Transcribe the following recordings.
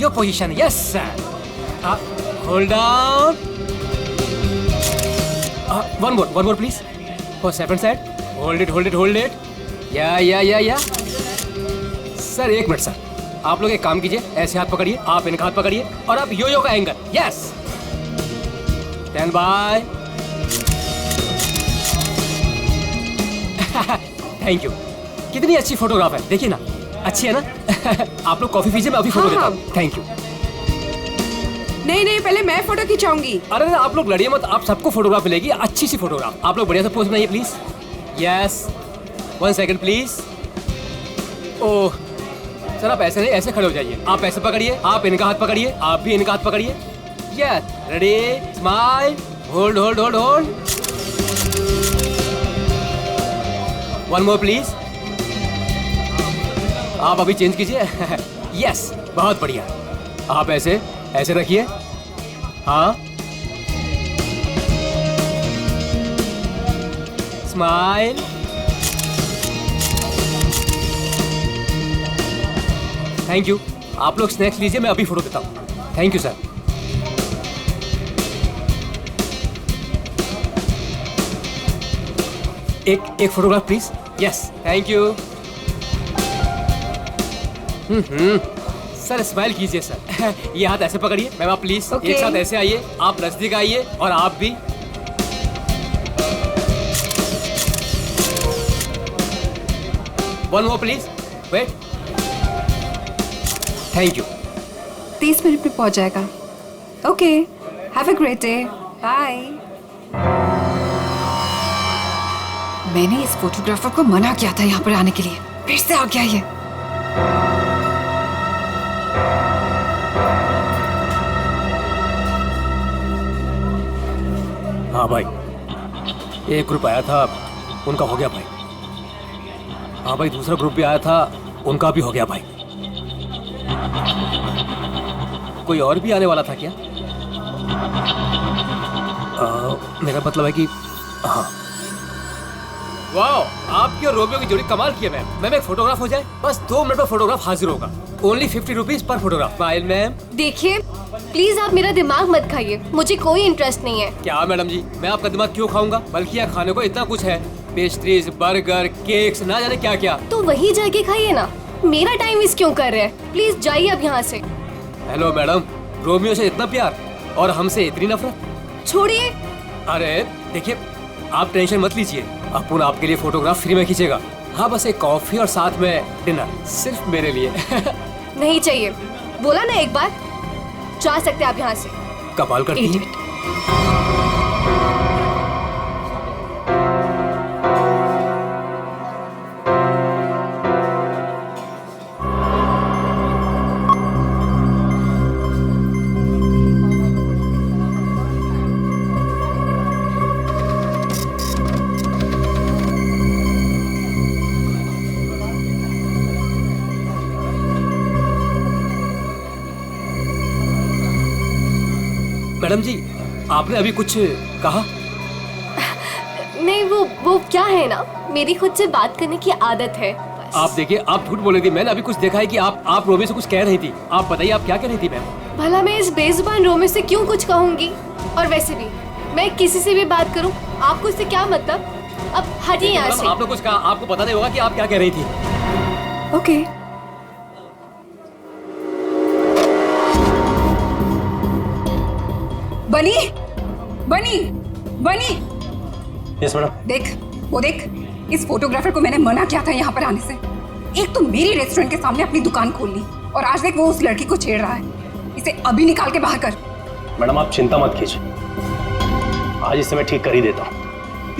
Your position. Yes sir. Hold on. One more please. For second side. Hold it. या sir, एक minute sir. आप लोग एक काम कीजिए, ऐसे हाथ पकड़िए, आप इनका हाथ पकड़िए और आप यो का angle. Yes. Stand by. Thank you. कितनी अच्छी फोटोग्राफ है, देखिए ना. अच्छी है ना. आप लोग कॉफी पीजिए, मैं अभी फोटो देता हूँ. Thank you. नहीं, पहले मैं फोटो खिंचाऊंगी. अरे आप लोग लड़िए मत, आप सबको फोटोग्राफ मिलेगी, अच्छी सी फोटोग्राफ. आप लोग बढ़िया से पोज बनाइए please. Yes. 1 second please. Oh sir, आप ऐसे नहीं, ऐसे खड़े हो जाइए. आप ऐसे पकड़िए, आप इनका हाथ पकड़िए, आप भी इनका हाथ पकड़िए. Yes. Ready. Smile. Hold. One more please. आप अभी चेंज कीजिए. यस, बहुत बढ़िया. आप ऐसे रखिए. हाँ. स्माइल. Thank you. आप लोग स्नैक्स लीजिए, मैं अभी फोटो देता हूँ. Thank you sir. एक photograph please. Yes. Thank you. Sir smile कीजिए सर. ये हाथ ऐसे पकड़िए. मैम आप प्लीज एक साथ ऐसे आइए. आप नजदीक आइए और आप भी. One more please. Wait. Thank you. 30 minute में पहुंच जाएगा. Okay. Have a great day. Bye. मैंने इस फोटोग्राफर को मना किया था यहाँ पर आने के लिए, फिर से आ गया ये. हाँ भाई, एक ग्रुप आया था, उनका हो गया भाई. हाँ भाई, दूसरा ग्रुप भी आया था, उनका भी हो गया भाई. कोई और भी आने वाला था क्या? मेरा मतलब है कि हाँ. वाओ, आपकी और रोमियो की जोड़ी कमाल की है मैम. मैम एक फोटोग्राफ हो जाए, बस 2 मिनट में फोटोग्राफ हाजिर होगा. Only 50 rupees per photograph. Smile ma'am. देखिए प्लीज आप मेरा दिमाग मत खाइए, मुझे कोई इंटरेस्ट नहीं है. क्या मैडम जी, मैं आपका दिमाग क्यों खाऊंगा? बल्कि यहाँ खाने को इतना कुछ है, पेस्ट्रीज, बर्गर, केक्स, ना जाने क्या क्या. तो वही जाके खाइए ना, मेरा टाइम वेस्ट क्यों कर रहे हैं? प्लीज जाइए अब यहाँ से. हेलो मैडम, रोमियो से इतना प्यार और हमसे इतनी नफरत. छोड़िए. अरे देखिए, आप टेंशन मत लीजिए, अपुन आपके लिए फोटोग्राफ फ्री में खींचेगा. हाँ, बस एक कॉफी और साथ में डिनर, सिर्फ मेरे लिए. नहीं चाहिए, बोला ना एक बार. जा सकते आप यहाँ से. कमाल करती है. मैडम जी, आपने अभी कुछ कहा? नहीं, वो क्या है ना, मेरी खुद से बात करने की आदत है. आप देखिए, आप झूठ बोल रही थी. मैंने अभी कुछ देखा है कि आप रोमियो से कुछ कह रही थी. आप बताइए, आप क्या कह रही थी मैम? भला मैं इस बेजुबान रोमियो से क्यों कुछ कहूँगी? और वैसे भी मैं किसी से भी बात करूँ, आपको इससे क्या मतलब? अब हटिए यहाँ से. आपने कुछ कहा, आपको पता नहीं होगा कि आप क्या कह रही थी. ओके. बनी. Yes madam. देख, इस फोटोग्राफर को मैंने मना किया था यहाँ पर आने से. एक तो मेरी रेस्टोरेंट के सामने अपनी दुकान खोल ली, और आज देख वो उस लड़की को छेड़ रहा है. इसे अभी निकाल के बाहर कर. मैडम आप चिंता मत कीजिए, आज इसे मैं ठीक कर ही देता हूँ.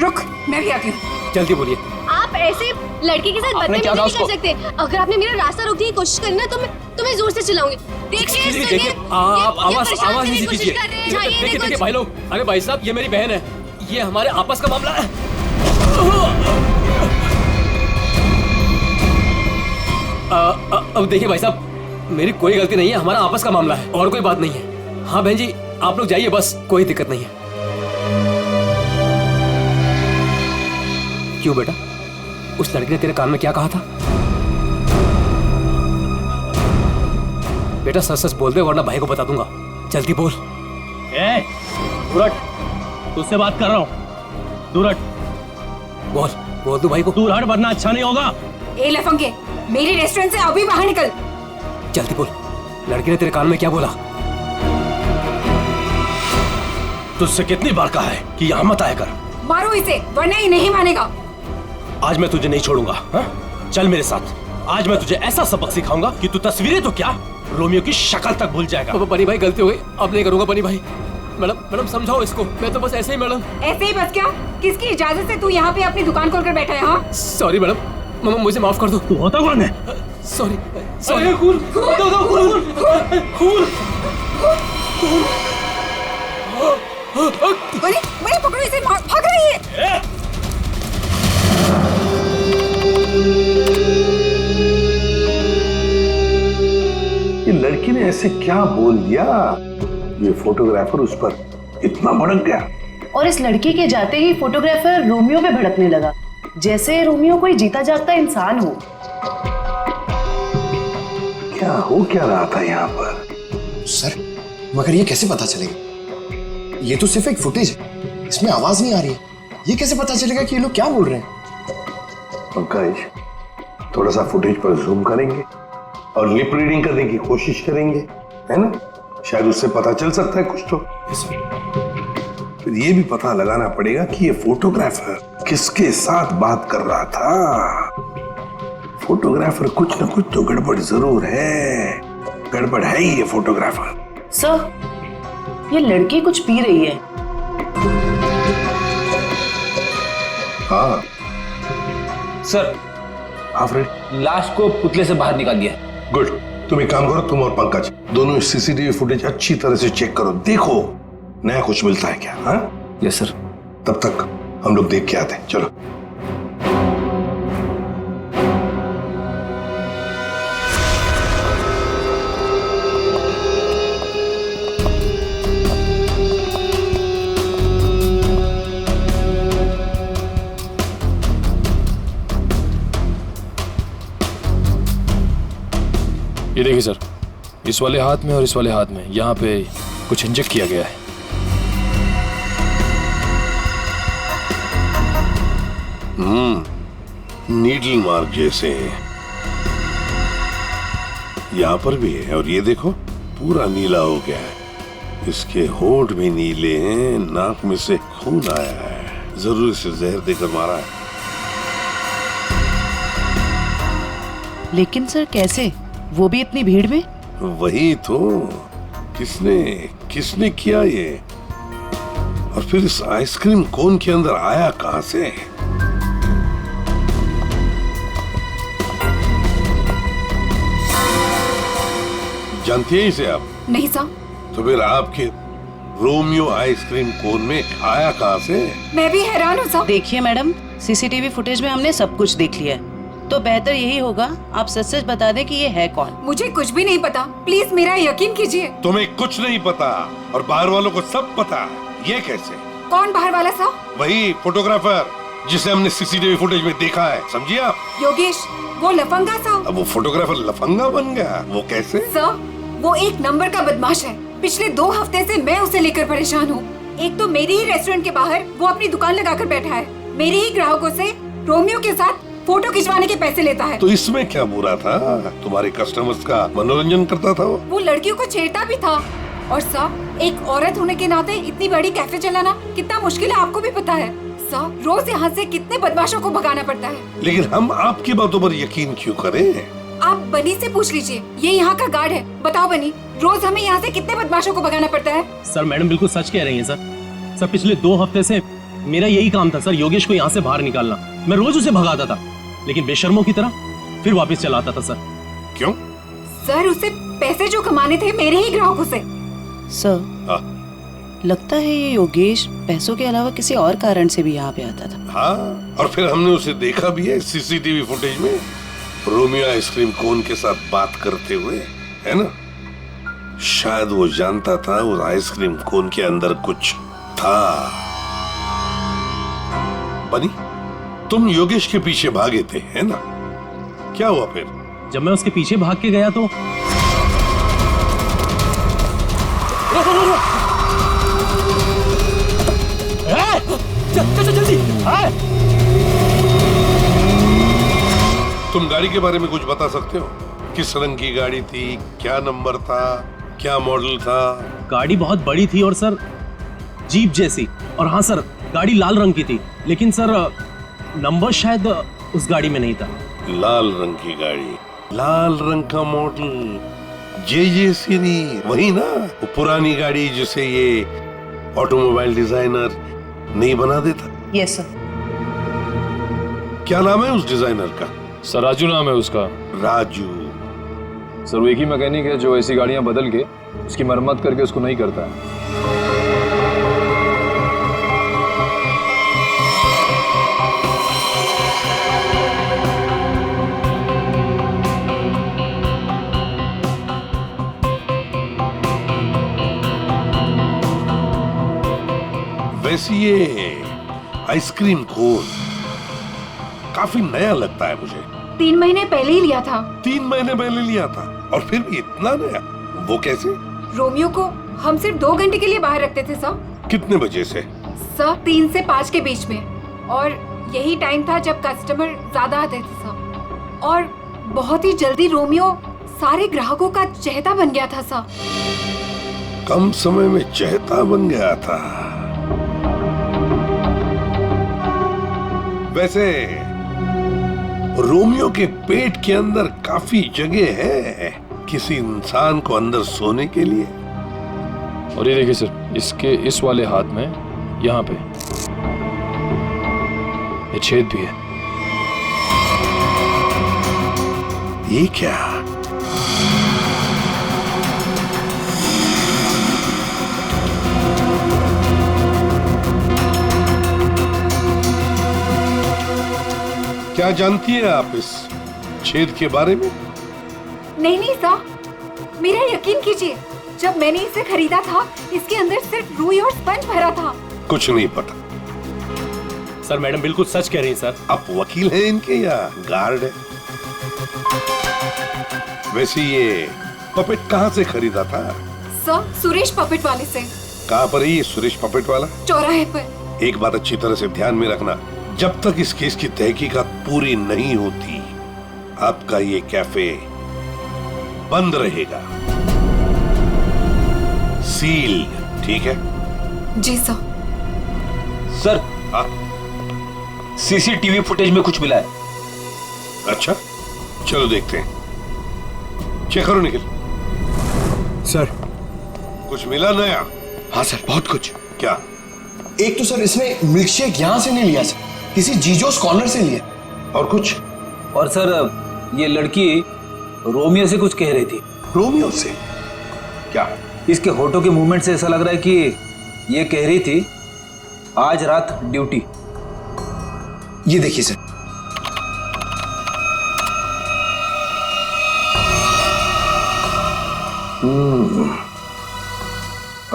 रुक, मैं भी आती हूँ. जल्दी बोलिए. आप ऐसे लड़के के साथ बदतमीजी नहीं कर सकते. अगर आपने मेरा रास्ता रोकने की कोशिश करी ना, तो मैं तुम्हें जोर से चिल्लाऊंगी. देखिए, आप आवाज नहीं कीजिए. देखिए भाई लोग, अरे भाई साहब, ये मेरी बहन है, ये हमारे आपस का मामला है. अब देखिए भाई साहब, मेरी कोई गलती नहीं है, हमारा आपस का मामला है और कोई बात नहीं है. हाँ बहन जी, आप लोग जाइए, बस कोई दिक्कत नहीं है. क्यों बेटा, उस लड़की ने तेरे कान में क्या कहा था? बेटा सच सच बोल दे वरना भाई को बता दूंगा। जल्दी बोल। ए, दूर हट, तुझसे बात कर रहा हूँ। दूर हट। बोल दो भाई को। दूर हट वरना अच्छा नहीं होगा। ए लफंगे, मेरी रेस्टोरेंट से अभी बाहर निकल। जल्दी बोल, लड़की ने तेरे कान में क्या बोला? तुझसे कितनी बार कहा है कि यहाँ मत आया कर। मारो इसे वरना ये नहीं मानेगा। आज मैं तुझे नहीं छोड़ूंगा। हा? चल मेरे साथ। आज मैं तुझे ऐसा सबक सिखाऊंगा कि तू तस्वीरें तो क्या रोमियो की शक्ल तक भूल जाएगा। बनी भाई गलती हो गई, अब नहीं करूंगा बनी भाई। मैडम समझाओ इसको, मैं तो बस ऐसे ही मैडम। ऐसे ही बस क्या? किसकी इजाजत से तू यहाँ पे अपनी दुकान खोलकर बैठा है? हाँ सॉरी मैडम, मुझे माफ कर दो। तू होता कौन है? सॉरी। बनी पकड़ो इसे, भाग रही है। ये लड़की ने ऐसे क्या बोल दिया ये फोटोग्राफर उस पर इतना भड़क गया? और इस लड़की के जाते ही फोटोग्राफर रोमियो पे भड़कने लगा, जैसे रोमियो कोई जीता जागता इंसान हो। क्या हो क्या रहा था यहाँ पर? सर, मगर ये कैसे पता चलेगा? ये तो सिर्फ एक फुटेज है, इसमें आवाज नहीं आ रही है। ये कैसे पता चलेगा कि ये लोग क्या बोल रहे हैं? पंकज, थोड़ा सा फुटेज पर जूम करेंगे और लिप रीडिंग करने की कोशिश करेंगे, है ना? शायद उससे पता चल सकता है कुछ तो। फिर ये भी पता लगाना पड़ेगा कि ये फोटोग्राफर किसके साथ बात कर रहा था। फोटोग्राफर कुछ ना कुछ तो गड़बड़ जरूर है। गड़बड़ है ही ये फोटोग्राफर। सर, ये लड़की कुछ पी रही है। हाँ सर, लाश को पुतले से बाहर निकाल दिया। गुड। तुम एक काम करो, तुम और पंकज दोनों सीसीटीवी फुटेज अच्छी तरह से चेक करो, देखो नया कुछ मिलता है क्या। हाँ यस सर। तब तक हम लोग देख के आते हैं। चलो। ये देखिए सर, इस वाले हाथ में और इस वाले हाथ में यहाँ पे कुछ इंजेक्ट किया गया है। नीडल मार्क जैसे यहाँ पर भी है, और ये देखो पूरा नीला हो गया है। इसके होंठ भी नीले हैं, नाक में से खून आया है। जरूर इसे जहर देकर मारा है। लेकिन सर कैसे, वो भी इतनी भीड़ में? वही तो, किसने किया ये? और फिर इस आइसक्रीम कोन के अंदर आया कहां से? जानती है इसे आप? नहीं सर। तो फिर आपके रोमियो आइसक्रीम कोन में आया कहां से? मैं भी हैरान हूँ सर। देखिए मैडम, सीसीटीवी फुटेज में हमने सब कुछ देख लिया है, तो बेहतर यही होगा आप सच सच बता दें कि ये है कौन। मुझे कुछ भी नहीं पता, प्लीज मेरा यकीन कीजिए। तुम्हें कुछ नहीं पता और बाहर वालों को सब पता। ये कैसे? कौन बाहर वाला सर? वही फोटोग्राफर जिसे हमने सीसीटीवी फुटेज में देखा है, समझिए आप? योगेश, वो लफंगा सर। अब वो फोटोग्राफर लफंगा बन गया? वो कैसे? सर, वो एक नंबर का बदमाश है। पिछले 2 हफ्ते से मैं उसे लेकर परेशान हूँ। एक तो मेरे ही रेस्टोरेंट के बाहर वो अपनी दुकान लगाकर बैठा है, मेरे ही ग्राहकों से रोमियो के साथ फोटो खिंचवाने के पैसे लेता है। तो इसमें क्या बुरा था? तुम्हारे कस्टमर्स का मनोरंजन करता था वो लड़कियों को छेड़ता भी था। और सर, एक औरत होने के नाते इतनी बड़ी कैफे चलाना कितना मुश्किल है, आपको भी पता है। सर, रोज यहाँ से कितने बदमाशों को भगाना पड़ता है। लेकिन हम आपकी बातों पर यकीन क्यों करें? आप बनी से पूछ लीजिए, ये यहाँ का गार्ड है। बताओ बनी, रोज हमें यहाँ से कितने बदमाशों को भगाना पड़ता है? सर, मैडम बिल्कुल सच कह रही हैं सर। सर, पिछले 2 हफ्ते से मेरा यही काम था सर, योगेश को यहाँ से बाहर निकालना। मैं रोज उसे भगाता था, लेकिन बेशर्मों की तरह फिर वापस चलाता था सर। क्यों? सर, उसे पैसे जो कमाने थे मेरे ही ग्राहकों से। सर, लगता है ये योगेश पैसों के अलावा किसी और कारण से भी यहाँ पे आता था। हाँ, और फिर हमने उसे देखा भी है सीसीटीवी फुटेज में, रोमियो आइसक्रीम कोन के साथ बात करते हुए, है ना? शायद वो जानता था उस आइसक्रीम कोन के अंदर कुछ था। बनी, तुम योगेश के पीछे भागे थे, है ना? क्या हुआ फिर? जब मैं उसके पीछे भाग के गया तो तुम गाड़ी के बारे में कुछ बता सकते हो? किस रंग की गाड़ी थी, क्या नंबर था, क्या मॉडल था? गाड़ी बहुत बड़ी थी और सर जीप जैसी। और हाँ सर, गाड़ी लाल रंग की थी, लेकिन सर नंबर शायद उस गाड़ी में नहीं था। लाल रंग की गाड़ी, लाल रंग का मॉडल, जे सीरीज, वही ना? वो पुरानी गाड़ी जिसे ये ऑटोमोबाइल डिजाइनर नहीं बना देता। Yes sir. क्या नाम है उस डिजाइनर का? सर राजू नाम है उसका। राजू। सर वो एक ही मैकेनिक है जो ऐसी गाड़ियां बदल के उसकी मरम्मत करके उसको नहीं करता है। वैसे ये आइसक्रीम कोन काफी नया लगता है मुझे। 3 महीने पहले ही लिया था। 3 महीने पहले लिया था और फिर भी इतना नया? वो कैसे? रोमियो को हम सिर्फ 2 घंटे के लिए बाहर रखते थे सर। कितने बजे से? सर 3 से 5 के बीच में, और यही टाइम था जब कस्टमर ज्यादा आते थे सर। और बहुत ही जल्दी रोमियो सारे ग्राहकों का चहेता बन गया था सर। कम समय में चहेता बन गया था। वैसे रोमियो के पेट के अंदर काफी जगह है किसी इंसान को अंदर सोने के लिए। और ये देखिए सर, इसके इस वाले हाथ में यहाँ पे ये छेद भी है। ये क्या? क्या जानती है आप इस छेद के बारे में? नहीं सर, मेरा यकीन कीजिए, जब मैंने इसे खरीदा था इसके अंदर सिर्फ रुई और स्पंज भरा था। कुछ नहीं पता। सर मैडम बिल्कुल सच कह रही हैं सर। आप वकील हैं इनके या गार्ड है? वैसे ये पपेट कहाँ से खरीदा था? सर सुरेश पपेट वाले से। कहाँ पर है ये सुरेश पपेट वाला? चौराहे पर। एक बात अच्छी तरह से ध्यान में रखना, जब तक इस केस की तहकीकात पूरी नहीं होती आपका ये कैफे बंद रहेगा, सील, ठीक है? जी सर। सर हाँ? सीसीटीवी फुटेज में कुछ मिला है। अच्छा, चलो देखते हैं। चेक करो निखिल। सर। कुछ मिला नया? हाँ सर, बहुत कुछ। क्या? एक तो सर इसने मिल्क शेक यहां से नहीं लिया सर, किसी जीजोस कॉर्नर से लिया। और कुछ? और सर ये लड़की रोमियो से कुछ कह रही थी। रोमियो से? क्या? इसके होठों के मूवमेंट से ऐसा लग रहा है कि ये कह रही थी आज रात ड्यूटी। ये देखिए सर।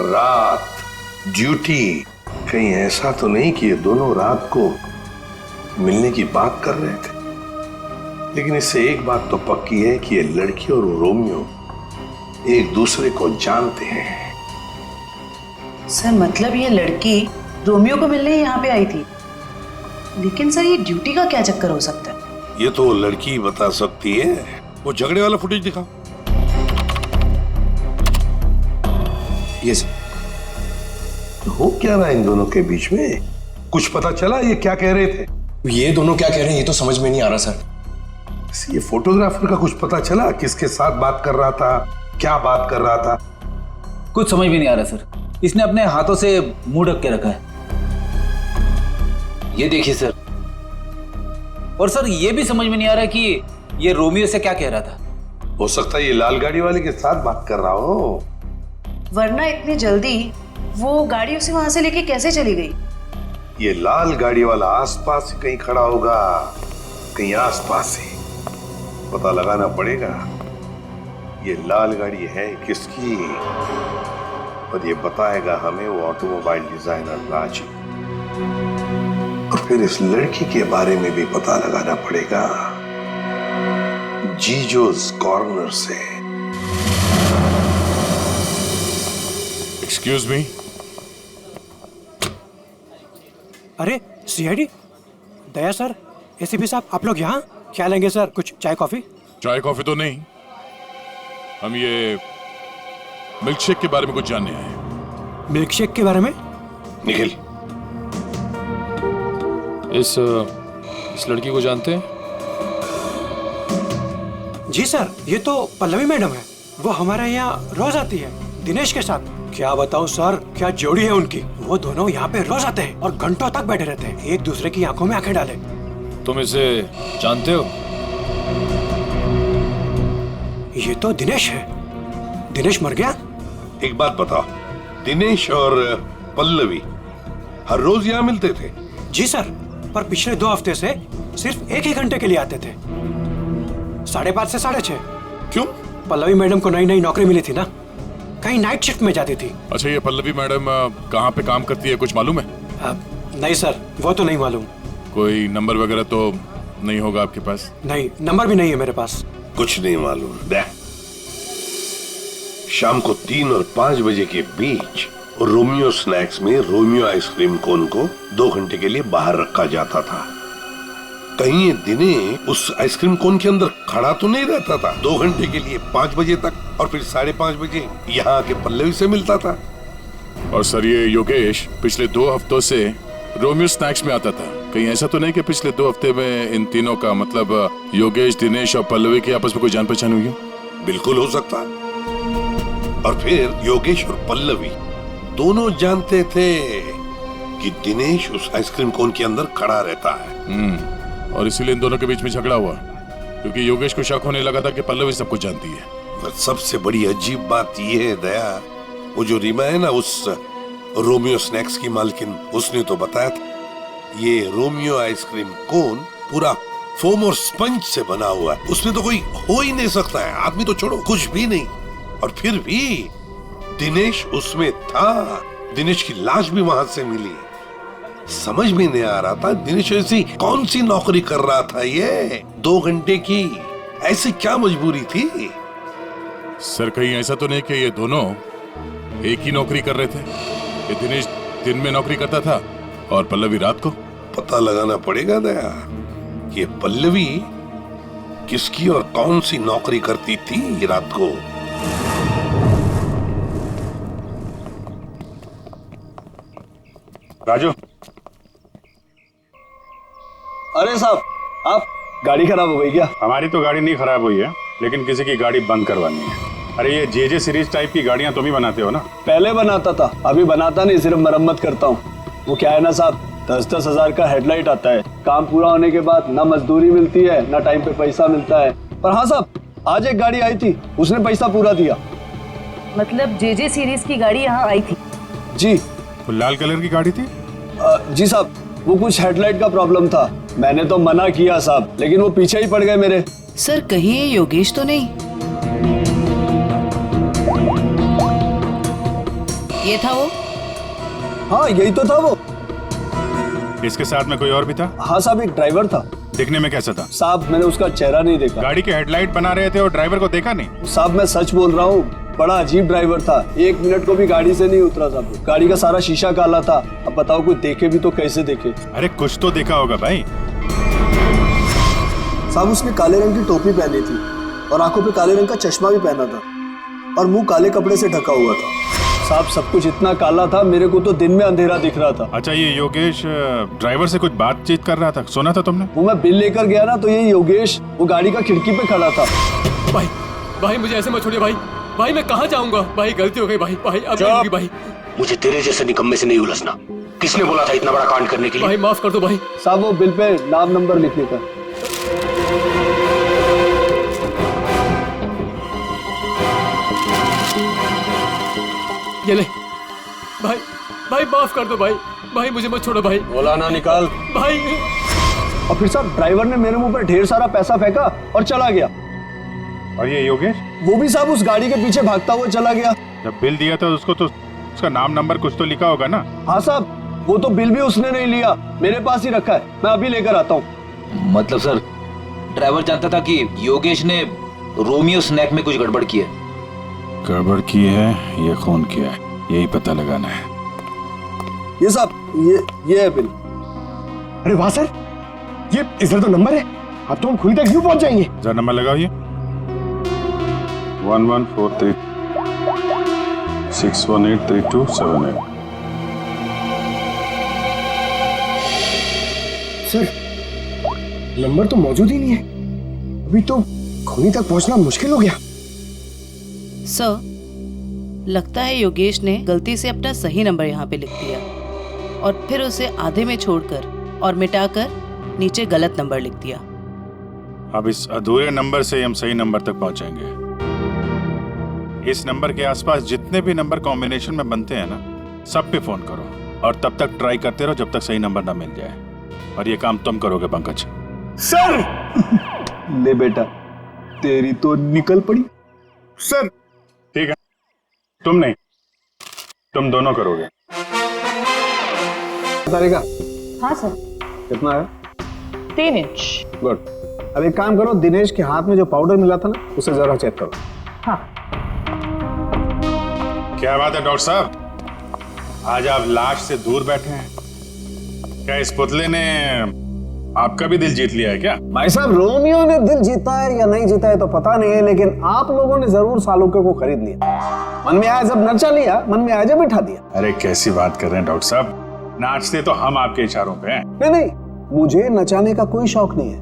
रात ड्यूटी, कहीं ऐसा तो नहीं कि ये दोनों रात को मिलने की बात कर रहे थे? लेकिन इससे एक बात तो पक्की है कि ये लड़की और रोमियो एक दूसरे को जानते हैं। सर मतलब ये लड़की रोमियो को मिलने यहाँ पे आई थी, लेकिन सर ये ड्यूटी का क्या चक्कर हो सकता है? ये तो वो लड़की बता सकती है। वो झगड़े वाला फुटेज दिखाओ। ये सर। तो हो क्या रहा इन दोनों के बीच में? कुछ पता चला ये क्या कह रहे थे? ये दोनों क्या कह रहे हैं ये तो समझ में नहीं आ रहा सर। ये फोटोग्राफर का कुछ पता चला? किसके साथ बात कर रहा था, क्या बात कर रहा था? कुछ समझ में नहीं आ रहा सर। इसने अपने हाथों से मुंह ढक के रखा है। ये देखिए सर। और सर ये भी समझ में नहीं आ रहा कि ये रोमियो से क्या कह रहा था। हो सकता है ये लाल गाड़ी वाले के साथ बात कर रहा हो। वरना इतनी जल्दी वो गाड़ी उसे वहां से लेके कैसे चली गई? ये लाल गाड़ी वाला आसपास ही कहीं खड़ा होगा, कहीं आसपास ही। पता लगाना पड़ेगा ये लाल गाड़ी है किसकी, और ये बताएगा हमें वो ऑटोमोबाइल डिजाइनर राजू। और फिर इस लड़की के बारे में भी पता लगाना पड़ेगा जीजोस कॉर्नर से। Excuse me. अरे सीआईडी? दया सर, एसीपी साहब, आप लोग यहाँ क्या लेंगे सर? कुछ चाय कॉफी? चाय कॉफी तो नहीं, हम ये मिल्क शेक के बारे में कुछ जानने आए। मिल्क शेक के बारे में? निखिल, इस लड़की को जानते हैं? जी सर, ये तो पल्लवी मैडम है। वो हमारे यहाँ रोज आती है दिनेश के साथ। क्या बताऊं सर, क्या जोड़ी है उनकी। वो दोनों यहाँ पे रोज आते हैं और घंटों तक बैठे रहते हैं, एक दूसरे की आंखों में आंखें डाले। तुम इसे जानते हो? ये तो दिनेश है। दिनेश मर गया? एक बात बताओ, दिनेश और पल्लवी हर रोज यहाँ मिलते थे? जी सर, पर पिछले 2 हफ्ते से सिर्फ 1 ही घंटे के लिए आते थे, 5:30 से 6:30। क्यों? पल्लवी मैडम को नई नई नौकरी मिली थी ना, कहीं नाइट शिफ्ट में जाती थी। अच्छा, ये पल्लवी मैडम कहाँ पे काम करती है, कुछ मालूम है? नहीं सर, वो तो नहीं मालूम। कोई नंबर वगैरह तो नहीं होगा आपके पास? नहीं, नंबर भी नहीं है मेरे पास। कुछ नहीं मालूम। देख, शाम को 3 और 5 बजे के बीच रोमियो स्नैक्स में रोमियो आइसक्रीम कोन को 2 घंटे के लिए बाहर रखा जाता था। कहीं ये दिनेश उस आइसक्रीम कोन के अंदर खड़ा तो नहीं रहता था 2 घंटे के लिए 5 बजे तक, और फिर 5:30 बजे यहाँ आके पल्लवी से मिलता था। और सर, ये योगेश पिछले 2 हफ्तों से रोमियो स्नैक्स में आता था। कहीं ऐसा तो नहीं कि पिछले 2 हफ्ते में इन तीनों का, मतलब योगेश, दिनेश और पल्लवी की आपस में कोई जान पहचान हुई हो? बिल्कुल हो सकता है। और फिर योगेश और पल्लवी दोनों जानते थे कि दिनेश उस आइसक्रीम कोन के अंदर खड़ा रहता है। और इसीलिए इन दोनों के बीच में झगड़ा हुआ, क्योंकि योगेश को शक होने लगा था कि पल्लवी सब कुछ जानती है। पर सबसे बड़ी अजीब बात यह है दया, वो जो रीमा है ना, उस रोमियो स्नैक्स की मालकिन, उसने तो बताया था ये रोमियो आइसक्रीम कोन पूरा फोम और स्पंज से बना हुआ है, उसमें तो कोई हो ही नहीं सकता है, आदमी तो छोड़ो, कुछ भी नहीं। और फिर भी दिनेश उसमें था, दिनेश की लाश भी वहां से मिली। समझ में नहीं आ रहा था दिनेश ऐसी कौन सी नौकरी कर रहा था, ये 2 घंटे की ऐसी क्या मजबूरी थी? सर, कहीं ऐसा तो नहीं कि ये दोनों एक ही नौकरी कर रहे थे? ये दिनेश दिन में नौकरी करता था और पल्लवी रात को? पता लगाना पड़ेगा दया कि पल्लवी किसकी और कौन सी नौकरी करती थी रात को। राजू, अरे साहब, आप गाड़ी खराब हो गई क्या? हमारी तो गाड़ी नहीं खराब हुई है, लेकिन किसी की गाड़ी बंद करवानी है। अरे ये जे सीरीज टाइप की गाड़ियां तुम ही बनाते हो ना? पहले बनाता था, अभी बनाता नहीं, सिर्फ मरम्मत करता हूँ। वो क्या है ना साहब, 10-10 हजार का हेडलाइट आता है, काम पूरा होने के बाद ना मजदूरी मिलती है ना टाइम पे पैसा मिलता है। पर हाँ साहब, आज एक गाड़ी आई थी, उसने पैसा पूरा दिया। मतलब जे सीरीज की गाड़ी यहाँ आई थी? जी। वो लाल कलर की गाड़ी थी? जी साहब, वो कुछ हेडलाइट का प्रॉब्लम था, मैंने तो मना किया साहब, लेकिन वो पीछे ही पड़ गए मेरे। सर, कहीं ये योगेश तो नहीं? ये था वो? हाँ, यही तो था वो। इसके साथ में कोई और भी था? हाँ साहब, एक ड्राइवर था। दिखने में कैसा था? साहब, मैंने उसका चेहरा नहीं देखा। गाड़ी के हेडलाइट बना रहे थे और ड्राइवर को देखा नहीं? साहब, मैं सच बोल रहा हूँ, बड़ा अजीब ड्राइवर था, 1 मिनट को भी गाड़ी से नहीं उतरा साहब। गाड़ी का सारा शीशा काला था। अब बताओ, कोई देखे भी तो कैसे देखे? अरे कुछ तो देखा होगा भाई। साहब, उसने काले रंग की टोपी पहनी थी और आंखों पे काले रंग का चश्मा भी पहना था और मुंह काले कपड़े से ढका हुआ था। साहब, सब कुछ इतना काला था, मेरे को तो दिन में अंधेरा दिख रहा था। अच्छा, ये योगेश ड्राइवर से कुछ बातचीत कर रहा था, सुना था तुमने? वो मैं बिल लेकर गया ना, तो ये योगेश वो गाड़ी का खिड़की पे खड़ा था। भाई मुझे ऐसे मत छोड़िए भाई मैं कहाँ जाऊंगा? भाई गलती हो गई भाई अब नहीं होगी भाई। मुझे तेरे जैसे निकम्मे से नहीं उलझना। किसने बोला था इतना बड़ा कांड करने के लिए? भाई माफ कर दो भाई। साहब, वो बिल पे नाम नंबर लिखने का। ये ले भाई माफ कर दो भाई मुझे मत छोड़ो भाई। बोला ना, निकाल भाई। और फिर साहब, ड्राइवर ने मेरे मुंह पर ढेर सारा पैसा फेंका और चला गया। और ये योगेश? वो भी साहब उस गाड़ी के पीछे भागता हुआ चला गया। जब बिल दिया था उसको तो उसका नाम नंबर कुछ तो लिखा होगा ना? हाँ साहब, वो तो बिल भी उसने नहीं लिया, मेरे पास ही रखा है, मैं अभी लेकर आता हूँ। मतलब सर, ड्राइवर जानता था कि योगेश ने रोमियो स्नैक में कुछ गड़बड़ की है? गड़बड़ की है या खून किया है, यही पता लगाना है। ये साहब, ये है बिल। अरे वाह सर, ये इधर तो नंबर है, अब तो हम खुली तक यूं पहुंच जाएंगे। जरा नंबर लगाओ ये 1143 6183278। सर नंबर तो मौजूद ही नहीं है, अभी तो खुनी तक पहुंचना मुश्किल हो गया। सर, लगता है योगेश ने गलती से अपना सही नंबर यहाँ पे लिख दिया और फिर उसे आधे में छोड़कर और मिटाकर नीचे गलत नंबर लिख दिया। अब इस अधूरे नंबर से हम सही नंबर तक पहुंचेंगे। इस नंबर के आसपास जितने भी नंबर कॉम्बिनेशन में बनते हैं ना, सब पे फोन करो और तब तक ट्राई करते रहो जब तक सही नंबर ना मिल जाए। और ये काम तुम करोगे पंकज। सर ले बेटा, तेरी तो निकल पड़ी। सर ठीक है, तुम नहीं, तुम दोनों करोगे। तारिका, हाँ सर। कितना है? 3 इंच। गुड। अब एक काम करो, दिनेश के हाथ में जो पाउडर मिला था ना, उसे जरा चेक करो। हाँ। क्या बात है डॉक्टर साहब, आज आप लाश से दूर बैठे हैं। क्या इस पुतले ने आपका भी दिल जीत लिया है क्या? भाई साहब, रोमियो ने दिल जीता है या नहीं जीता है तो पता नहीं है, लेकिन आप लोगों ने जरूर सालुके को खरीद लिया। मन में आया जब नचा लिया, मन में आया जब बिठा दिया। अरे कैसी बात कर रहे हैं डॉक्टर साहब, नाचते तो हम आपके इशारों पे हैं। नहीं नहीं, मुझे नचाने का कोई शौक नहीं है,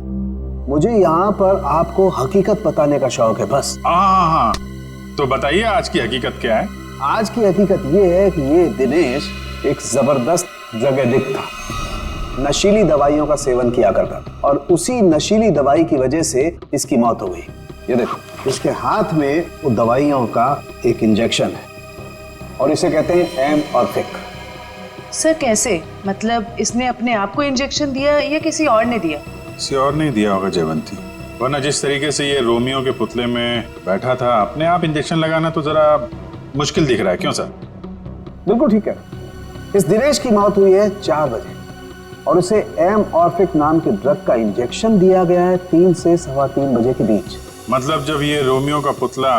मुझे यहाँ पर आपको हकीकत बताने का शौक है बस। हाँ, तो बताइए आज की हकीकत क्या है? आज की हकीकत ये है कि ये दिनेश एक जबरदस्त ड्रग एडिक्ट था, नशीली दवाइयों का सेवन किया करता था और उसी नशीली दवाई की वजह से इसकी मौत हो गई। ये देखो, इसके हाथ में वो दवाइयों का एक इंजेक्शन है और इसे कहते हैं एमऑर्फिक। सर कैसे? मतलब इसने अपने आप को इंजेक्शन दिया या किसी और ने दिया? किसी और नहीं दिया होगा जयवंती, वरना जिस तरीके से ये रोमियो के पुतले में बैठा था, अपने आप इंजेक्शन लगाना तो जरा मुश्किल दिख रहा है। क्यों सर? बिल्कुल ठीक है। इस दिनेश की मौत हुई है 4 बजे और उसे एमऑर्फिक नाम के ड्रग का इंजेक्शन दिया गया है 3 से 3:15 बजे के बीच। मतलब जब ये रोमियो का पुतला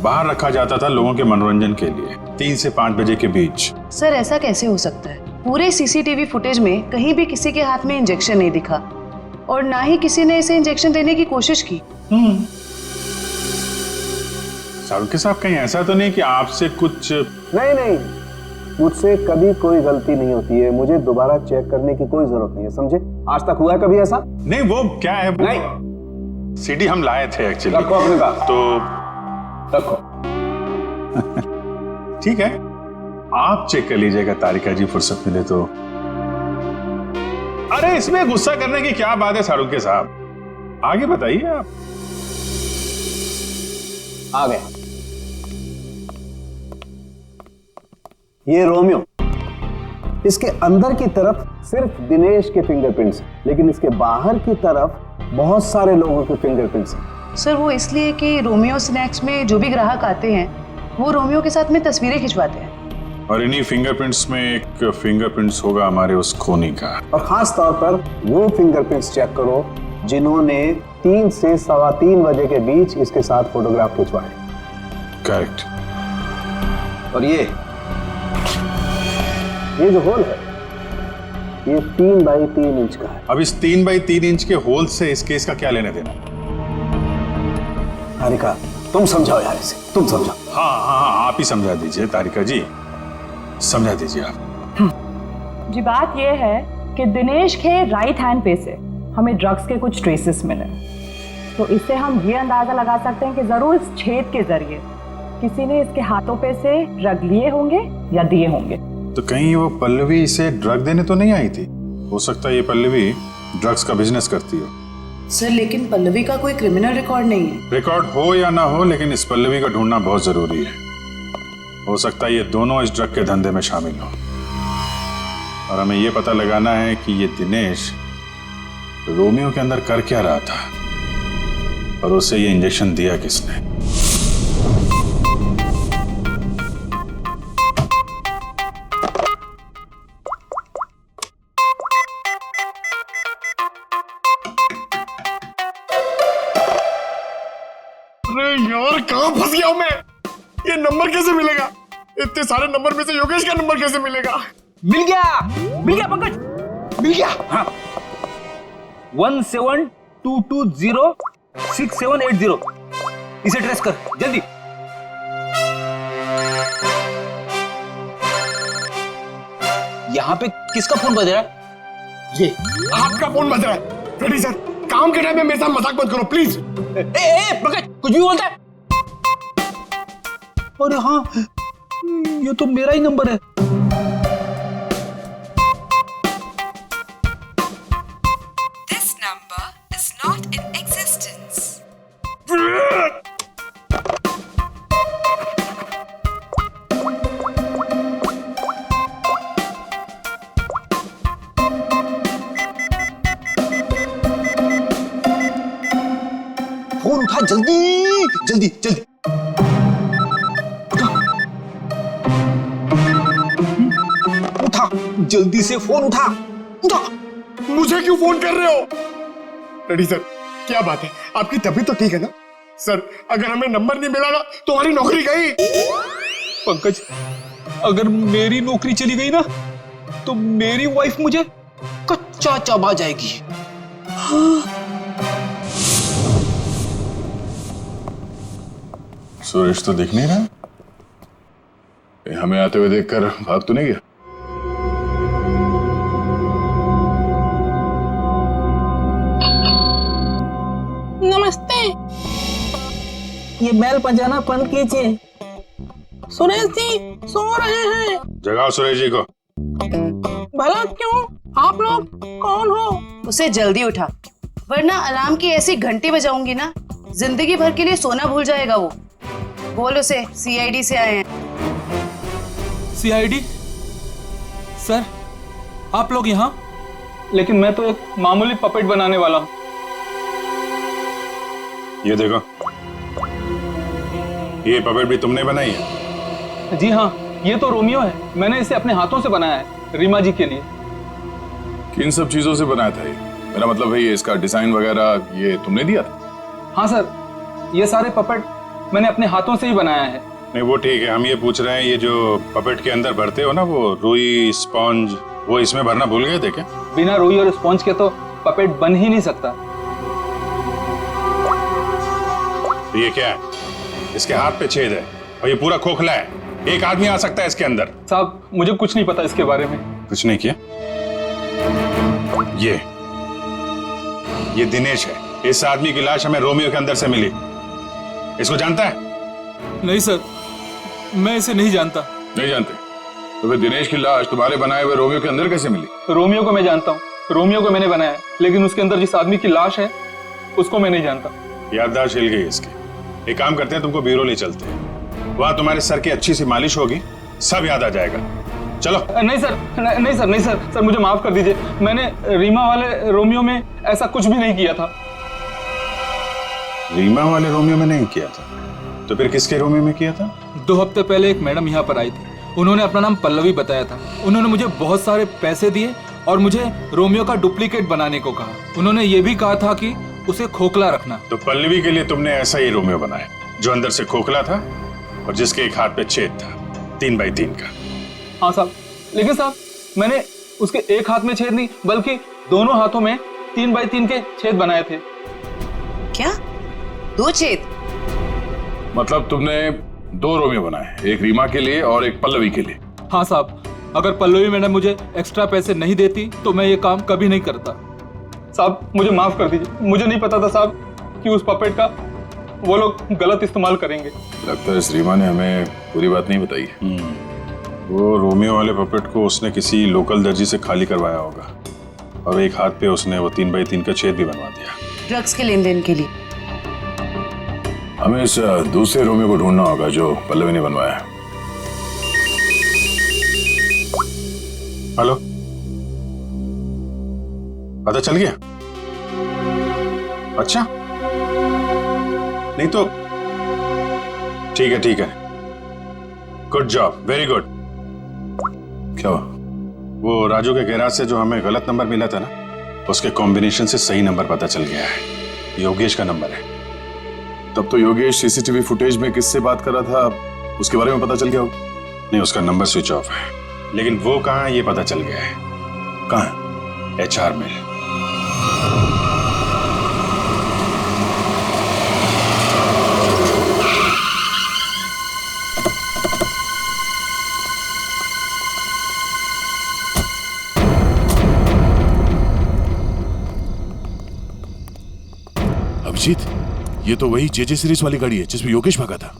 बाहर रखा जाता था लोगों के मनोरंजन के लिए, 3 से 5 बजे के बीच। सर ऐसा कैसे हो सकता है? पूरे सीसीटीवी फुटेज में कहीं भी किसी के हाथ में इंजेक्शन नहीं दिखा और ना ही किसी ने इसे इंजेक्शन देने की कोशिश की। सालुके साहब, कहीं ऐसा तो नहीं कि आपसे कुछ? नहीं, मुझसे कभी कोई गलती नहीं होती है, मुझे दोबारा चेक करने की कोई जरूरत नहीं है, समझे? आज तक हुआ है कभी ऐसा? नहीं, वो क्या है? नहीं, सीडी हम लाए थे एक्चुअली। रखो अपने पास। तो रखो। ठीक है, आप चेक कर लीजिएगा तारिका जी, फुर्सत मिले तो। अरे इसमें गुस्सा करने की क्या बात है सालुके साहब, आगे बताइए आप। आ गए। ये रोमियो, इसके अंदर की तरफ सिर्फ दिनेश के फिंगरप्रिंट्स, लेकिन इसके बाहर की तरफ बहुत सारे लोगों के फिंगरप्रिंट्स हैं। सर वो इसलिए कि रोमियो स्नैक्स में जो भी ग्राहक आते हैं वो रोमियो के साथ में तस्वीरें खिंचवाते हैं और इन्हीं फिंगरप्रिंट्स में एक फिंगरप्रिंट्स होगा हमारे उस खूनी का। और खास तौर पर वो फिंगरप्रिंट्स चेक करो जिन्होंने 3 से 3:15 बजे के बीच इसके साथ फोटोग्राफ खिंचवाए। करेक्ट। और ये जो होल है ये 3 बाई 3 इंच का है। अब इस 3 बाई 3 इंच के होल से इस केस का क्या लेने देना? तारिका, तुम समझाओ यार इसे, तुम समझाओ। हाँ, आप ही समझा दीजिए तारिका जी, समझा दीजिए आप। जी बात यह है कि दिनेश के राइट हैंड पे से हमें ड्रग्स के कुछ ट्रेसेस मिले, तो इससे हम ये अंदाजा लगा सकते हैं कि जरूर इस छेद के जरिए किसी ने इसके हाथों पे से ड्रग लिए होंगे या दिए होंगे। तो कहीं वो पल्लवी इसे ड्रग देने तो नहीं आई थी? हो सकता है ये पल्लवी ड्रग्स का बिजनेस करती हो। सर लेकिन पल्लवी का कोई क्रिमिनल रिकॉर्ड नहीं है। रिकॉर्ड हो या ना हो, लेकिन इस पल्लवी का ढूंढना बहुत जरूरी है। हो सकता है ये दोनों इस ड्रग के धंधे में शामिल हो और हमें ये पता लगाना है कि ये दिनेश रोमियो के अंदर कर क्या रहा था और उसे ये इंजेक्शन दिया किसने। अरे यार, कहाँ फंस गया हूं मैं? ये नंबर कैसे मिलेगा? इतने सारे नंबर में से योगेश का नंबर कैसे मिलेगा? मिल गया पंकज, मिल गया? हाँ। 17220670। इसे ट्रेस कर जल्दी। यहाँ पे किसका फोन बज रहा है? ये आपका फोन बज रहा है। रेडी सर, काम के टाइम में मेरे साथ मजाक मत करो प्लीज। पंकज कुछ भी बोलता है। अरे हाँ, ये तो मेरा ही नंबर है। This number is not in existence. Phone उठा जल्दी जल्दी जल्दी। उठा जल्दी से फोन उठा उठा। मुझे क्यों फोन कर रहे हो? रेडी सर, क्या बात है, आपकी तबीयत तो ठीक है ना? सर अगर हमें नंबर नहीं मिला ना तो हमारी नौकरी गई। पंकज, अगर मेरी नौकरी चली गई ना तो मेरी वाइफ मुझे कच्चा चबा जाएगी। सुरेश तो दिख नहीं रहा। हमें आते हुए देखकर भाग तो नहीं गया? नमस्ते, ये बैल बजाना बंद कीजिए। सुरेश जी सो रहे हैं। जगाओ सुरेश जी को। भला क्यों? आप लोग कौन हो? उसे जल्दी उठा, वरना अलार्म की ऐसी घंटी बजाऊंगी ना, जिंदगी भर के लिए सोना भूल जाएगा वो। बोल उसे सीआईडी से आए हैं। सीआईडी? सर आप लोग यहाँ? लेकिन मैं तो एक मामूली पपेट बनाने वाला हूँ। ये देखो, ये पपेट भी तुमने बनाई है? जी हाँ, ये तो रोमियो है। मैंने इसे अपने हाथों से बनाया है, रीमा जी के लिए। किन सब चीजों से बनाया था ये? मेरा मतलब है ये इसका डिजाइन वगैरह ये तुमने दिया था? हाँ सर, ये सारे पपेट मैंने अपने हाथों से ही बनाया है। नहीं वो ठीक है, हम ये पूछ रहे हैं ये जो पपेट के अंदर भरते हो ना, वो रुई स्पॉन्ज, वो इसमें भरना भूल गए थे क्या? बिना रुई और स्पॉन्ज के तो पपेट बन ही नहीं सकता। तो ये क्या है? इसके हाथ पे छेद है और ये पूरा खोखला है, एक आदमी आ सकता है इसके अंदर। साहब मुझे कुछ नहीं पता इसके बारे में। कुछ नहीं किया? ये दिनेश है। इस आदमी की लाश हमें रोमियो के अंदर से मिली। इसको जानता है? नहीं सर, मैं इसे नहीं जानता। नहीं जानते? तो फिर दिनेश की लाश तुम्हारे बनाए हुए रोमियो के अंदर कैसे मिली? रोमियो को मैं जानता हूँ, रोमियो को मैंने बनाया, लेकिन उसके अंदर जिस आदमी की लाश है उसको मैं नहीं जानता। याददाश्त हिल गई इसकी। एक काम करते हैं, तुमको ब्यूरो ले चलते हैं, वहां तुम्हारे सर की अच्छी सी मालिश होगी, सब याद आ जाएगा। चलो। नहीं सर, नहीं सर, नहीं सर, सर मुझे माफ कर दीजिए। मैंने रीमा वाले रोमियो में ऐसा कुछ भी नहीं किया था। रीमा वाले रोमियो में नहीं किया था? तो फिर किसके रोमियो में किया था? 2 हफ्ते पहले एक मैडम यहाँ पर आई थी। उन्होंने अपना नाम पल्लवी बताया था। उन्होंने मुझे बहुत सारे पैसे दिए और मुझे रोमियो का डुप्लीकेट बनाने को कहा। उन्होंने ये भी कहा था कि उसे खोखला रखना। तो पल्लवी के लिए तुमने ऐसा ही रोमियो बनाया जो अंदर से खोखला था और जिसके एक हाथ पे छेद था, 3 बाई 3 का। हाँ साहब, लेकिन साहब मैंने उसके एक हाथ में छेद नहीं बल्कि दोनों हाथों में 3 बाई 3 के छेद बनाए थे। क्या? 2 छेद? मतलब तुमने 2 रोमियो बनाए, एक रीमा के लिए और एक पल्लवी के लिए? हाँ साहब, अगर पल्लवी मैडम मुझे एक्स्ट्रा पैसे नहीं देती तो मैं ये काम कभी नहीं करता। साहब मुझे माफ कर दीजिए, मुझे नहीं पता था साहब कि उस पपेट का वो लोग गलत इस्तेमाल करेंगे। लगता है इस रीमा ने हमें पूरी बात नहीं बताई है। वो रोमियो वाले पपेट को उसने किसी लोकल दर्जी से खाली करवाया होगा और एक हाथ पे उसने वो 3 बाई 3 का छेद भी बनवा दिया। ड्रग्स के लेन देन के लिए। हमें इस दूसरे रोमियो को ढूंढना होगा जो पल्लवी ने बनवाया। हेलो, पता चल गया? अच्छा, नहीं तो ठीक है ठीक है, गुड जॉब, वेरी गुड। क्या हुआ? वो राजू के गैराज से जो हमें गलत नंबर मिला था ना, उसके कॉम्बिनेशन से सही नंबर पता चल गया है। योगेश का नंबर है। तब तो योगेश सीसीटीवी फुटेज में किससे बात कर रहा था उसके बारे में पता चल गया होगा? नहीं, उसका नंबर स्विच ऑफ है, लेकिन वो कहाँ है ये पता चल गया है। कहाँ है? HR मिल। अभिजीत, ये तो वही जेजे सीरीज वाली गाड़ी है जिसमें योगेश भागा था।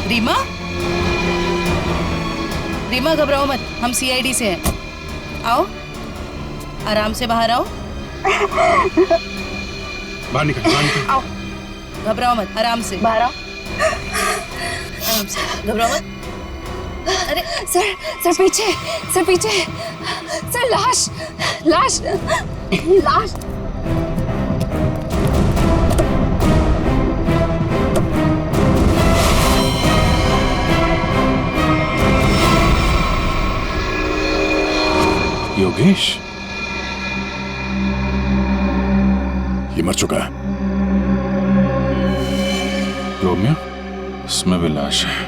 रीमा, रीमा घबराओ मत, हम सीआईडी से हैं। आओ, आराम से बाहर आओ। बाहर निकल, बाहर निकल। आओ, घबराओ मत, आराम से बाहर आओ। आराम से, घबराओ मत। अरे सर, सर पीछे, सर पीछे, सर लाश, लाश, लाश। योगेश ये मर चुका है। रोमियो, इसमें भी लाश है।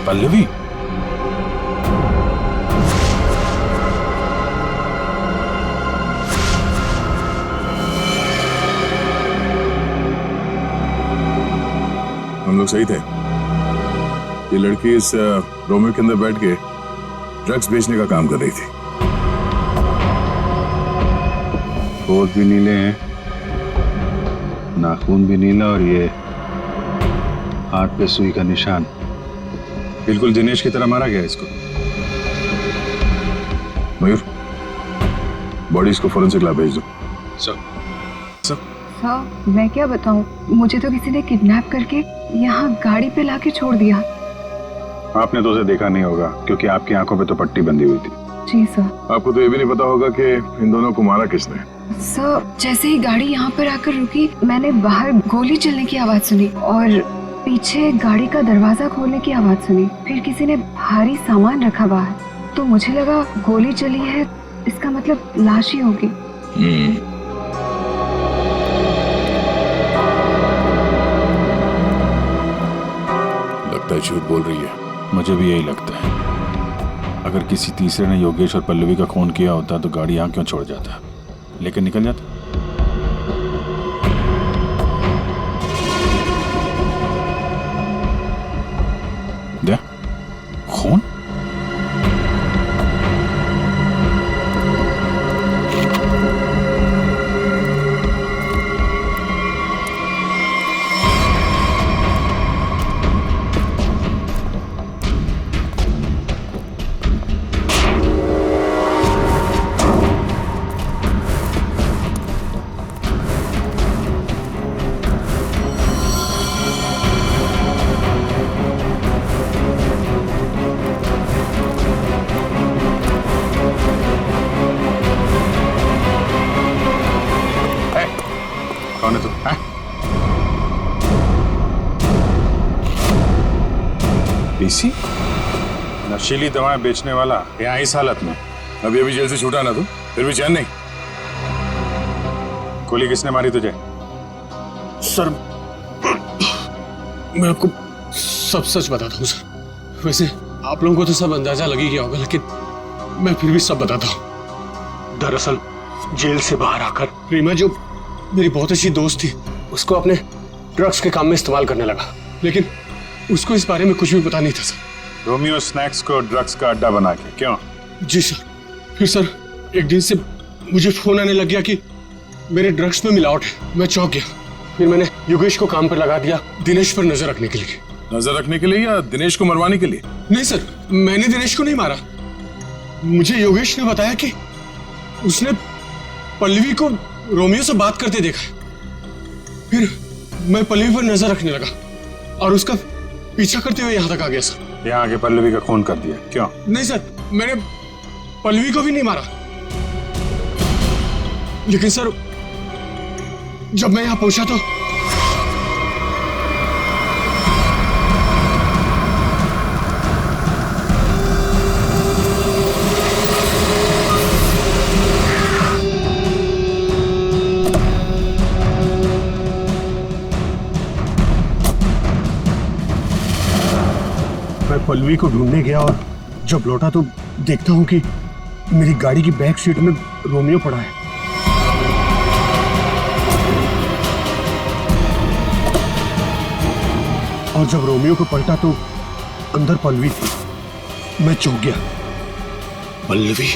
पल्लवी, हम लोग सही थे। ये लड़की इस रोमियो के अंदर बैठ के ड्रग्स बेचने का काम कर रही थी। होठ भी नीले हैं, नाखून भी नीला, और ये हाथ पे सुई का निशान। बिल्कुल दिनेश की तरह मारा गया इसको। मयूर, बॉडी इसको फोरेंसिक लैब भेज दो। सर, सर मैं क्या बताऊं, मुझे तो किसी ने किडनैप करके यहाँ गाड़ी पे लाके छोड़ दिया। आपने तो उसे देखा नहीं होगा क्योंकि आपकी आंखों पे तो पट्टी बंधी हुई थी। जी सर। आपको तो ये भी नहीं पता होगा कि इन दोनों को मारा किसने। सर जैसे ही गाड़ी यहाँ पर आकर रुकी, मैंने बाहर गोली चलने की आवाज सुनी और पीछे गाड़ी का दरवाजा खोलने की आवाज सुनी। फिर किसी ने भारी सामान रखा बाहर, तो मुझे लगा गोली चली है, इसका मतलब लाश ही होगी। लगता है झूठ बोल रही है। मुझे भी यही लगता है। अगर किसी तीसरे ने योगेश और पल्लवी का खून किया होता तो गाड़ी यहाँ क्यों छोड़ जाता, लेकिन निकल जाता। दे खून। कौन है तू? पीसी? नशीली दवाएं बेचने वाला यहाँ इस हालत में? अभी अभी जेल से छूटा ना तू, फिर भी चैन नहीं। गोली किसने मारी तुझे? सर मैं आपको सब सच बताता हूँ सर। वैसे आप लोगों को तो सब अंदाजा लग ही गया होगा, लेकिन मैं फिर भी सब बताता हूँ। दरअसल जेल से बाहर आकर रीमा, जो मेरी बहुत अच्छी दोस्त थी, उसको अपने ड्रग्स के काम में इस्तेमाल करने लगा, लेकिन उसको इस बारे में कुछ भी पता नहीं था सर। रोमियो स्नैक्स को ड्रग्स का अड्डा बना के? क्यों? जी सर। फिर सर एक दिन से मुझे फोन आने लग गया कि मेरे ड्रग्स में मिलावट है। मैं चौंक गया। फिर मैंने योगेश को काम पर लगा दिया, दिनेश पर नजर रखने के लिए। नजर रखने के लिए या दिनेश को मरवाने के लिए? नहीं सर, मैंने दिनेश को नहीं मारा। मुझे योगेश ने बताया कि उसने पल्लवी को रोमियो से बात करते देखा है। फिर मैं पल्लवी पर नजर रखने लगा और उसका पीछा करते हुए यहाँ तक आ गया सर। यहाँ आके पल्लवी का खून कर दिया? क्यों? नहीं सर, मैंने पल्लवी को भी नहीं मारा, लेकिन सर जब मैं यहाँ पहुंचा तो मैं पल्लवी को ढूंढने गया और जब लौटा तो देखता हूं कि मेरी गाड़ी की बैक सीट में रोमियो पड़ा है। और जब रोमियो को पलटा तो अंदर पल्लवी थी। मैं चौंक गया। पल्लवी?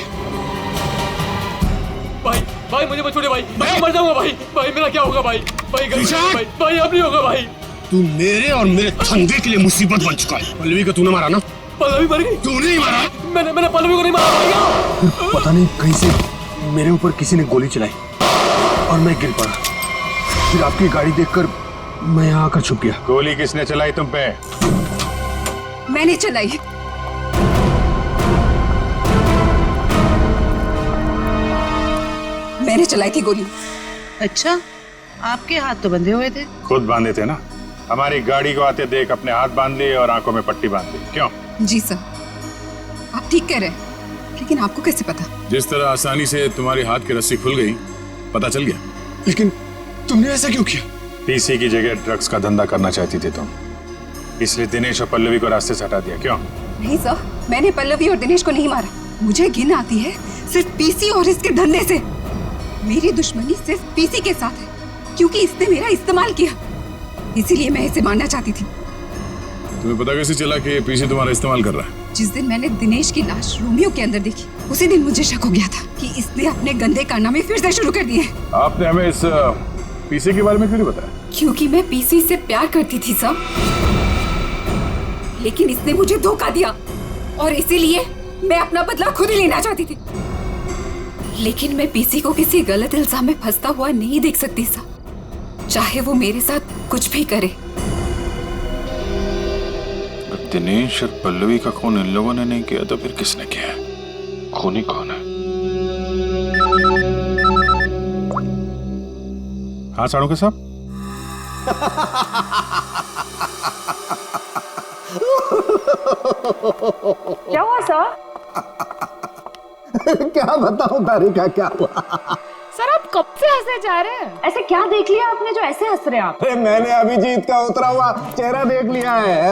भाई भाई मुझे मत छोड़िए भाई, मैं मर जाऊंगा भाई। भाई मेरा क्या होगा भाई? भाई भाई भाई अब नहीं होगा भाई। तू मेरे और मेरे धंधे के लिए मुसीबत बन चुका है। पल्लवी को तूने मारा ना? पल्लवी मर गई? तूने ही मारा? मैंने पल्लवी को नहीं मारा भैया। फिर पता नहीं कहीं से मेरे ऊपर किसी ने गोली चलाई और मैं गिर पड़ा। फिर आपकी गाड़ी देखकर मैं यहाँ आकर छुप गया। गोली किसने चलाई तुम पे? मैंने चलाई। मैंने चलाई थी गोली। अच्छा, आपके हाथ तो बंधे हुए थे। खुद बांधे थे ना। हमारी गाड़ी को आते देख अपने हाथ बांध लिए और आंखों में पट्टी बांध ली। क्यों? जी सर, आप ठीक कह रहे हैं, लेकिन आपको कैसे पता? जिस तरह आसानी से तुम्हारी हाथ की रस्सी खुल गई, पता चल गया। लेकिन तुमने ऐसा क्यों किया? पीसी की जगह ड्रग्स का धंधा करना चाहती थी तुम, इसलिए दिनेश और पल्लवी को रास्ते से हटा दिया। क्यों? नहीं सर, मैंने पल्लवी और दिनेश को नहीं मारा। मुझे घिन आती है सिर्फ पीसी और इसके धंधे से। मेरी दुश्मनी सिर्फ पीसी के साथ है, क्योंकि इसने मेरा इस्तेमाल किया, इसीलिए मैं इसे मारना चाहती थी। तुम्हें पता कैसे चला कि पीसी तुम्हारा इस्तेमाल कर रहा है? जिस दिन मैंने दिनेश की लाश रोमियो के अंदर देखी, उसी दिन मुझे शक हो गया था कि इसने अपने गंदे कारनामे फिर से शुरू कर दिए। आपने हमें इस पीसी के बारे में क्यों नहीं बताया? क्योंकि मैं पीसी से प्यार करती थी सर, लेकिन इसने मुझे धोखा दिया और इसीलिए मैं अपना बदला खुद ही लेना चाहती थी। लेकिन मैं पीसी को किसी गलत इल्जाम में फंसता हुआ नहीं देख सकती सर, चाहे वो मेरे साथ कुछ भी करे। दिनेश और पल्लवी का खून इन लोगों ने नहीं किया तो फिर किसने किया? खूनी कौन है? हाँ साड़ू साहब। क्या हुआ सर? क्या बताऊं तारिका, क्या हुआ? सर आप कब से हंसे जा रहे हैं? ऐसे क्या देख लिया आपने जो ऐसे हंस रहे हैं आप? अरे मैंने अभिजीत का उतरा हुआ चेहरा देख लिया है।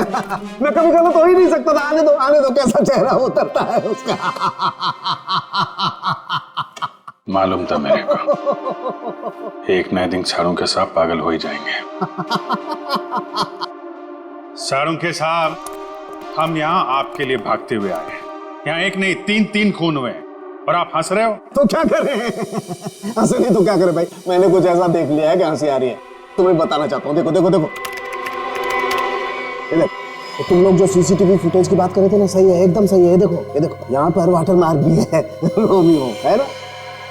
मैं कभी गलत हो ही नहीं सकता था। आने दो कैसा चेहरा उतरता है उसका। मालूम था मेरे को, एक नए दिन साड़ू के साथ पागल हो ही जाएंगे। साड़ू के साथ हम यहाँ आपके लिए भागते हुए आए हैं। यहाँ एक नहीं तीन खून हुए हैं और आप हंस रहे हो। तो क्या करें? हंसे नहीं तो क्या करें भाई? मैंने कुछ ऐसा देख लिया है कि हंसी आ रही है। तुम्हें बताना चाहता हूँ। देखो देखो देखो, ये देखो, तुम लोग जो सीसीटीवी फुटेज की बात कर रहे थे ना, सही है, एकदम सही है। ये देखो यहाँ पर वाटर मार्क भी है रोमियो, है ना?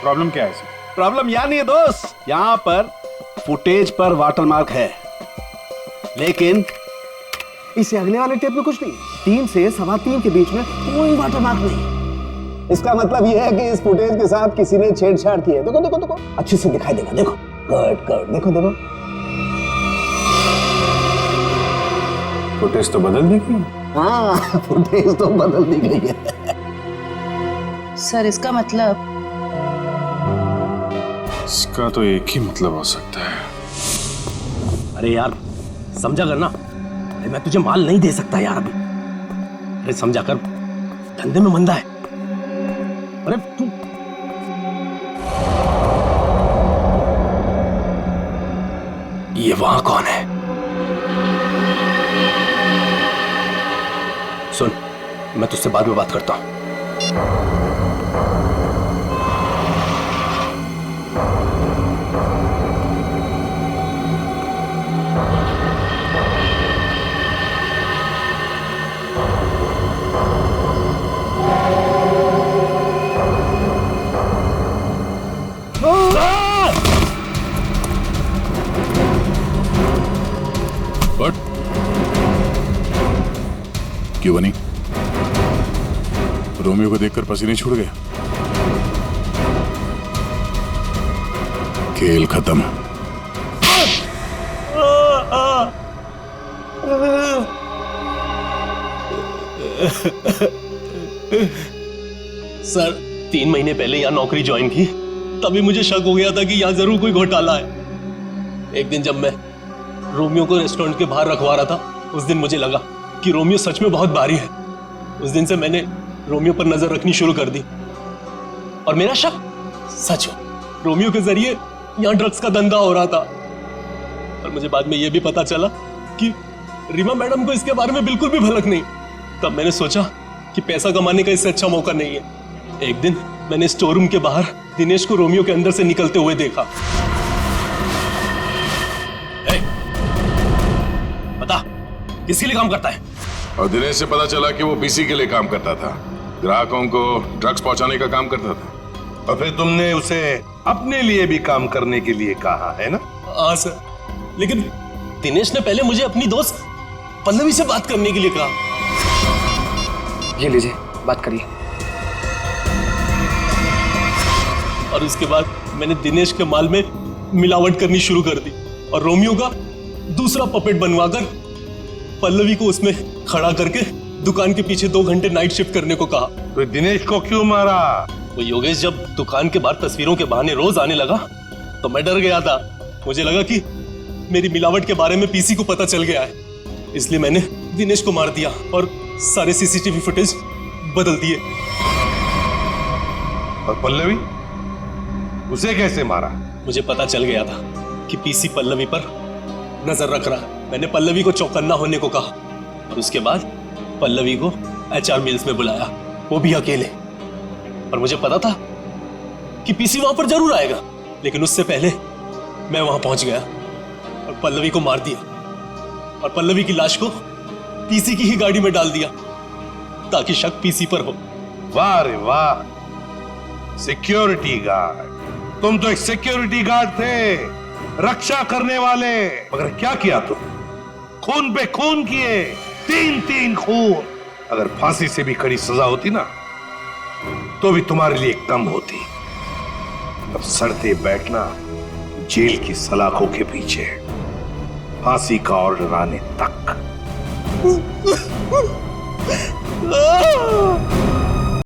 प्रॉब्लम क्या है इसमें? प्रॉब्लम यहाँ नहीं है दोस्त, यहाँ पर फुटेज पर वाटर मार्क है, लेकिन इसे अगले वाले टेप में कुछ नहीं। 3 से 3:15 के बीच में कोई वाटर मार्क नहीं। इसका मतलब यह है कि इस फुटेज के साथ किसी ने छेड़छाड़ की है। देखो देखो देखो, अच्छे से दिखाई देगा। देखो कट देखो देखो, फुटेज तो बदल दी गई। हाँ, फुटेज तो बदल दी गई है। सर इसका मतलब? इसका तो एक ही मतलब हो सकता है। अरे यार समझा कर ना, अरे मैं तुझे माल नहीं दे सकता यार अभी। अरे समझा कर, धंधे में मंदा है। अरे तू ये वहां कौन है? सुन, मैं तुझसे बाद में बात करता हूं। क्यों बनी? रोमियो को देखकर पसीने छूट गया। खेल खत्म। सर 3 महीने पहले यहाँ नौकरी ज्वाइन की, तभी मुझे शक हो गया था कि यहाँ जरूर कोई घोटाला है। एक दिन जब मैं रोमियो को रेस्टोरेंट के बाहर रखवा रहा था, उस दिन मुझे लगा कि रोमियो सच में बहुत भारी है। उस दिन से मैंने रोमियो पर नजर रखनी शुरू कर दी और मेरा शक सच हो, रोमियो के जरिए यहाँ ड्रग्स का धंधा हो रहा था। और मुझे बाद में यह भी पता चला कि रीमा मैडम को इसके बारे में बिल्कुल भी भनक नहीं। तब मैंने सोचा कि पैसा कमाने का इससे अच्छा मौका नहीं है। एक दिन मैंने स्टोर रूम के बाहर दिनेश को रोमियो के अंदर से निकलते हुए देखा। बता, किसके लिए काम करता है? और दिनेश से पता चला कि वो पीसी के लिए काम करता था, ग्राहकों को ड्रग्स पहुंचाने का काम करता था। और फिर तुमने उसे अपने लिए भी काम करने के लिए कहा है ना? हाँ सर, लेकिन दिनेश ने पहले मुझे अपनी दोस्त पल्लवी से बात करने के लिए कहा। ये लीजिए, बात करिए। और उसके बाद मैंने दिनेश के माल में मिलावट करनी शुरू कर दी और रोमियो का दूसरा पपेट बनवाकर पल्लवी को उसमें खड़ा करके दुकान के पीछे 2 घंटे नाइट शिफ्ट करने को कहा। तो दिनेश को क्यों मारा? वो योगेश जब दुकान के बाहर तस्वीरों के बहाने रोज आने लगा तो मैं डर गया था। मुझे लगा कि मेरी मिलावट के बारे में पीसी को पता चल गया है, इसलिए मैंने दिनेश को मार दिया और सारे सीसीटीवी फुटेज बदल दिए। और पल्लवी, उसे कैसे मारा? मुझे पता चल गया था कि पीसी पल्लवी पर नजर रख रहा है। मैंने पल्लवी को चौकन्ना होने को कहा और उसके बाद पल्लवी को एचआर मिल्स में बुलाया, वो भी अकेले। और मुझे पता था कि पीसी वहां पर जरूर आएगा, लेकिन उससे पहले मैं वहां पहुंच गया और पल्लवी को मार दिया और पल्लवी की लाश को पीसी की ही गाड़ी में डाल दिया ताकि शक पीसी पर हो। वाह रे वाह, सिक्योरिटी गार्ड! तुम तो एक सिक्योरिटी गार्ड थे, रक्षा करने वाले। मगर क्या किया तुम? खून पे खून किए, 3 खून। अगर फांसी से भी कड़ी सजा होती ना तो भी तुम्हारे लिए कम होती। अब सड़ते बैठना जेल की सलाखों के पीछे, फांसी का ऑर्डर आने तक।